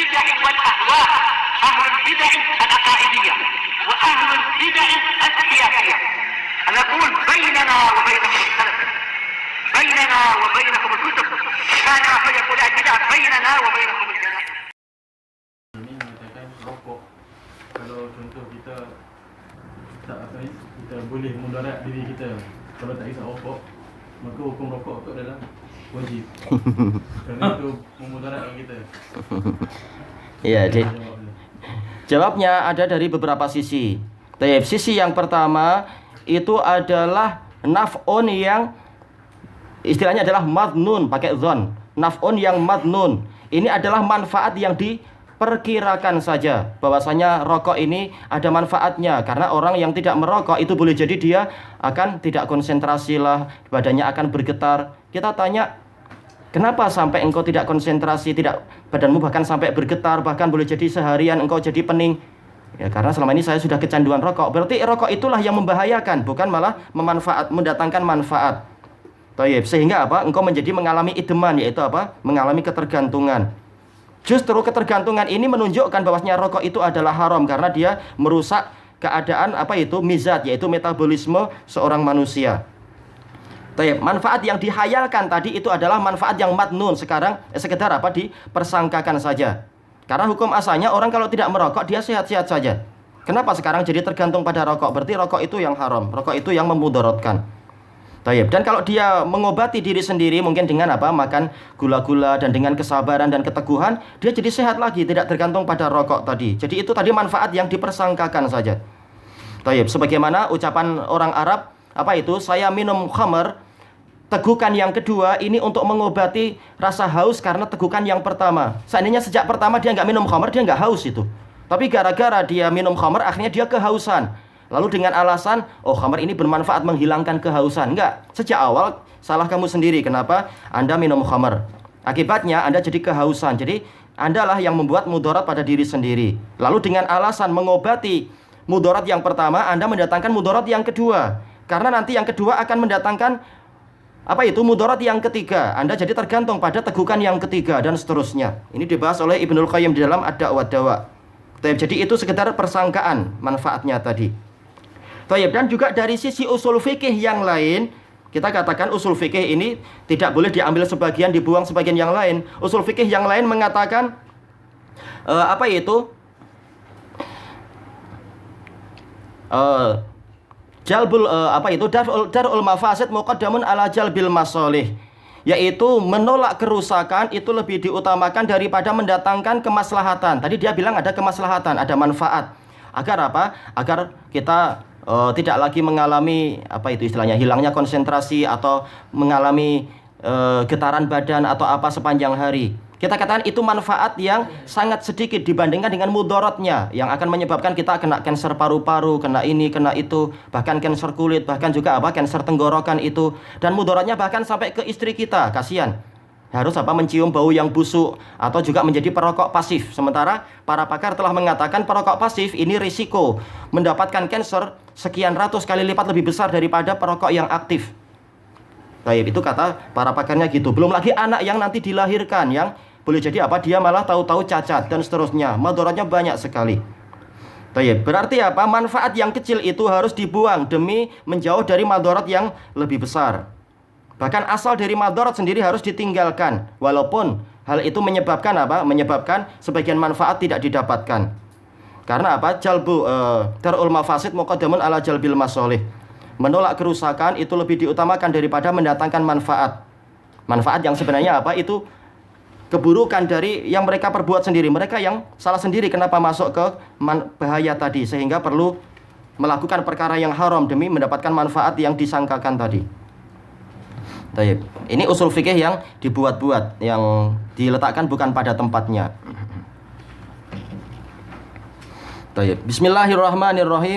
البدع والأهواء، أهل البدع العقائدية وأهل البدع السياسية. نقول بيننا وبينكم السلف، بيننا وبينكم الكتب، كان فيقول البدع بيننا وبينكم الجنائز. Ini mengatakan rokok, kalau contoh kita tak kita boleh mudarat diri kita kalau tak isap rokok, maka hukum rokok itu adalah wajib. Kerana itu memudaratkan kita. Iya, jawabnya ada dari beberapa sisi. Sisi yang pertama itu adalah naf'un yang istilahnya adalah madnun, pakai zon. Naf'un yang madnun. Ini adalah manfaat yang diperkirakan saja, bahwasanya rokok ini ada manfaatnya. Karena orang yang tidak merokok itu boleh jadi dia akan tidak konsentrasi lah, badannya akan bergetar. Kita tanya, kenapa sampai engkau tidak konsentrasi, tidak badanmu bahkan sampai bergetar, bahkan boleh jadi seharian engkau jadi pening? Ya, karena selama ini saya sudah kecanduan rokok. Berarti rokok itulah yang membahayakan, bukan malah mendatangkan manfaat. Tayyib. Sehingga apa? Engkau mengalami idman, yaitu apa? Mengalami ketergantungan. Justru ketergantungan ini menunjukkan bahwasanya rokok itu adalah haram karena dia merusak keadaan mizat, yaitu metabolisme seorang manusia. Tayyib. Manfaat yang dihayalkan tadi itu adalah manfaat yang madnun. Sekarang sekedar dipersangkakan saja. Karena hukum asalnya orang kalau tidak merokok dia sehat-sehat saja. Kenapa sekarang jadi tergantung pada rokok? Berarti rokok itu yang haram, rokok itu yang memudaratkan. Tayyib. Dan kalau dia mengobati diri sendiri mungkin dengan makan gula-gula dan dengan kesabaran dan keteguhan, dia jadi sehat lagi, tidak tergantung pada rokok tadi. Jadi itu tadi manfaat yang dipersangkakan saja. Tayyib. Sebagaimana ucapan orang Arab, saya minum khamar, tegukan yang kedua ini untuk mengobati rasa haus karena tegukan yang pertama. Seandainya sejak pertama dia nggak minum khamar, dia nggak haus itu. Tapi gara-gara dia minum khamar, akhirnya dia kehausan. Lalu dengan alasan, oh khamar ini bermanfaat menghilangkan kehausan. Enggak, sejak awal salah kamu sendiri. Kenapa? Anda minum khamar. Akibatnya Anda jadi kehausan. Jadi Andalah yang membuat mudarat pada diri sendiri. Lalu dengan alasan mengobati mudarat yang pertama, Anda mendatangkan mudarat yang kedua. Karena nanti yang kedua akan mendatangkan mudarat yang ketiga. Anda jadi tergantung pada tegukan yang ketiga dan seterusnya. Ini dibahas oleh Ibnul Qayyim di dalam Ad-Da' wa Dawa. Jadi itu sekedar persangkaan manfaatnya tadi. Dan juga dari sisi usul fikih yang lain, kita katakan usul fikih ini tidak boleh diambil sebagian, dibuang sebagian yang lain. Usul fikih yang lain mengatakan darul mafasid muqaddamun ala jalbil masolih, yaitu menolak kerusakan itu lebih diutamakan daripada mendatangkan kemaslahatan. Tadi dia bilang ada kemaslahatan, ada manfaat. Agar agar kita tidak lagi mengalami istilahnya hilangnya konsentrasi atau mengalami getaran badan atau sepanjang hari. Kita katakan itu manfaat yang sangat sedikit dibandingkan dengan mudaratnya yang akan menyebabkan kita kena kanker paru-paru, kena ini, kena itu, bahkan kanker kulit, bahkan juga kanker tenggorokan itu. Dan mudaratnya bahkan sampai ke istri kita, kasihan. Harus mencium bau yang busuk atau juga menjadi perokok pasif. Sementara para pakar telah mengatakan perokok pasif ini risiko mendapatkan kanker sekian ratus kali lipat lebih besar daripada perokok yang aktif. Baik, itu kata para pakarnya gitu. Belum lagi anak yang nanti dilahirkan yang boleh jadi dia malah tahu-tahu cacat dan seterusnya. Madaratnya banyak sekali. Baik, berarti manfaat yang kecil itu harus dibuang demi menjauh dari madarat yang lebih besar. Bahkan asal dari madarat sendiri harus ditinggalkan, walaupun hal itu menyebabkan menyebabkan sebagian manfaat tidak didapatkan. Karena darul mafasid muqaddamun ala jalbil masolih. Menolak kerusakan itu lebih diutamakan daripada mendatangkan manfaat. Manfaat yang sebenarnya itu keburukan dari yang mereka perbuat sendiri. Mereka yang salah sendiri kenapa masuk ke bahaya tadi, sehingga perlu melakukan perkara yang haram demi mendapatkan manfaat yang disangkakan tadi. Tayyib. Ini usul fikih yang dibuat-buat, yang diletakkan bukan pada tempatnya. Tayyib. Bismillahirrahmanirrahim.